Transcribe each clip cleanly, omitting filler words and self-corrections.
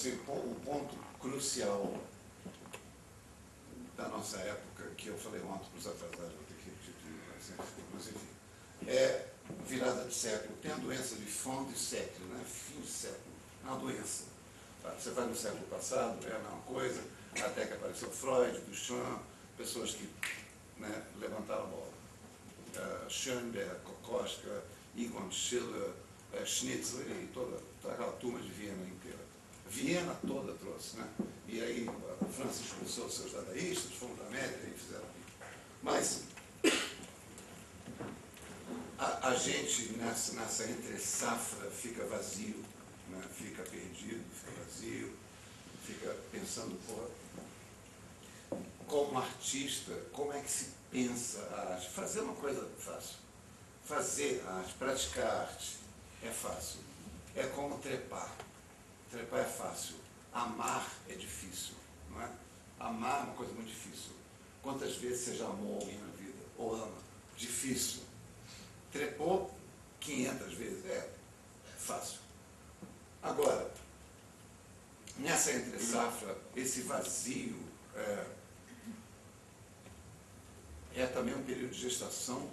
assim, o ponto crucial da nossa época, que eu falei ontem para os atrasados, vou ter que repetir tudo, mas enfim, é virada de século. Tem a doença de fin de século, né? Fim de século. É uma doença. Você vai no século passado, é a mesma coisa, até que apareceu Freud, Duchamp, pessoas que, né, levantaram a bola. Schoenberg, Kokoschka, Egon Schiller, Schnitzler e toda aquela turma de Viena inteira. Viena toda trouxe, né? E aí a França expulsou seus dadaístas, foram para a América e fizeram aquilo. Mas a gente nessa entre-safra fica vazio, né? Fica perdido, fica vazio, fica pensando, porra, como artista, como é que se pensa a arte? Fazer uma coisa fácil. Fazer arte, praticar arte é fácil. É como trepar. Trepar é fácil. Amar é difícil, não é? Amar é uma coisa muito difícil. Quantas vezes você já amou alguém na vida? Ou ama? Difícil. Trepou 500 vezes? É fácil. Agora, nessa entre-safra, esse vazio é também um período de gestação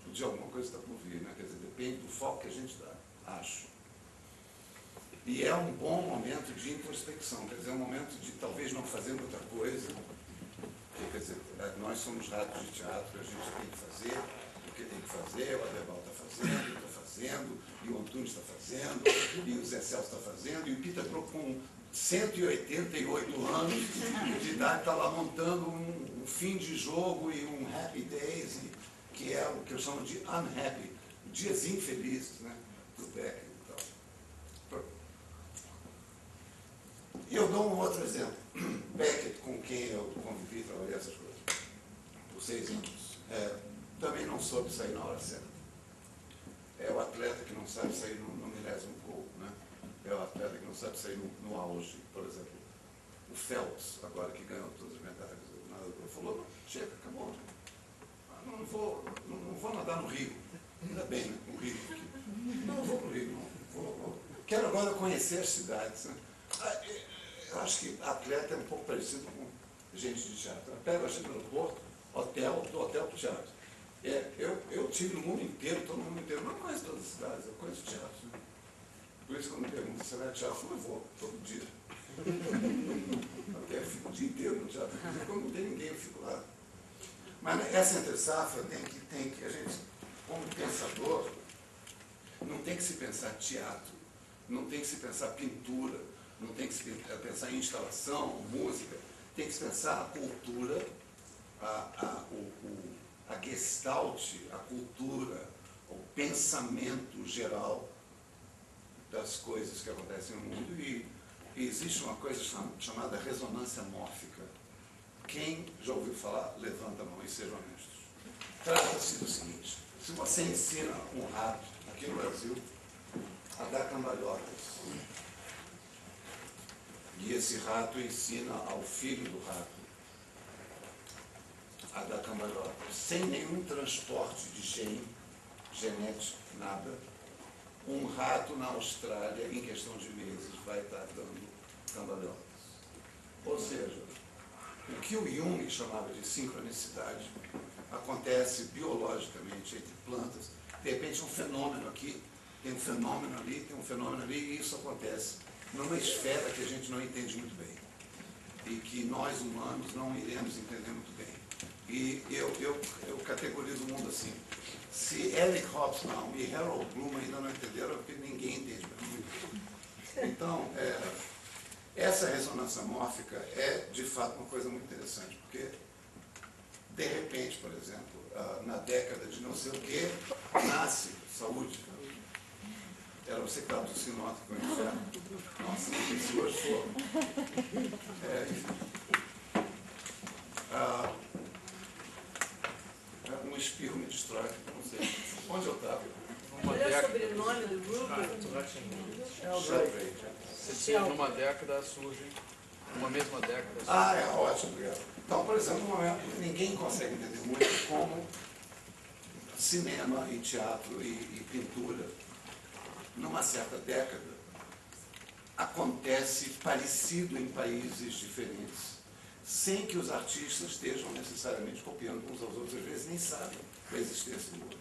de alguma coisa que está por vir, né? Quer dizer, depende do foco que a gente dá, acho. E é um bom momento de introspecção, quer dizer, é um momento de talvez não fazer muita coisa, quer dizer, nós somos ratos de teatro, a gente tem que fazer o que tem que fazer, o Aderbal está fazendo, eu estou fazendo, e o Antunes está fazendo, e o Zé Celso está fazendo, e o Peter Brook com 188 anos de idade está lá montando um fim de jogo e um Happy Days, que é o que eu chamo de unhappy, dias infelizes, né, do Beckett e tal. E eu dou um outro exemplo. Beckett, com quem eu convivi, trabalhei essas coisas, por 6 anos, também não soube sair na hora certa. É o atleta que não sabe sair no milésimo gol, né? É o atleta que não sabe sair no auge, por exemplo. O Phelps, agora que ganhou todas as medalhas, o nadador falou, chega, acabou. Não vou nadar no Rio. Ainda bem, né? No Rio. Não vou para o Rio, não. Quero agora conhecer as cidades. Né? Eu acho que atleta é um pouco parecido com gente de teatro. Pega a gente no aeroporto, hotel, do hotel para o teatro. Eu tive no mundo inteiro, todo mundo inteiro. Não conheço todas as cidades, eu conheço teatro. Né? Por isso, quando me perguntam se você vai ao teatro, eu vou, todo dia. Eu fico o dia inteiro no teatro. Quando não tem ninguém, eu fico lá. Mas essa entre-safra tem que a gente, como pensador, não tem que se pensar teatro, não tem que se pensar pintura, não tem que se pensar em instalação, música, tem que se pensar a cultura, a gestalt, a cultura, o pensamento geral das coisas que acontecem no mundo. E existe uma coisa chamada ressonância mórfica. Quem já ouviu falar, levanta a mão e sejam honestos. Trata-se do seguinte: se você ensina um rato, aqui no Brasil, a dar cambalhotas, e esse rato ensina ao filho do rato a dar cambalhotas, sem nenhum transporte de gene, genético, nada, um rato na Austrália, em questão de meses, vai estar dando cambalhotas. Ou seja, o que o Jung chamava de sincronicidade acontece biologicamente entre plantas. De repente, um fenômeno aqui, tem um fenômeno ali, tem um fenômeno ali, e isso acontece numa esfera que a gente não entende muito bem. E que nós, humanos, não iremos entender muito bem. E eu categorizo o mundo assim. Se Eric Hobsbawm e Harold Bloom ainda não entenderam, é porque ninguém entende muito. Então, essa ressonância mórfica é, de fato, uma coisa muito interessante, porque, de repente, por exemplo, na década de não sei o quê, nasce saúde. Era você que estava tossindo ontem com o inferno. Nossa, se hoje for. Um espirro me destrói, não sei. Onde eu estava? Olha o sobrenome do grupo. Numa década surge, numa mesma década. É ótimo, obrigado. Então, por exemplo, no momento ninguém consegue entender muito como cinema e teatro e pintura, numa certa década, acontece parecido em países diferentes, sem que os artistas estejam necessariamente copiando uns aos outros, às vezes nem sabem da existência do outro.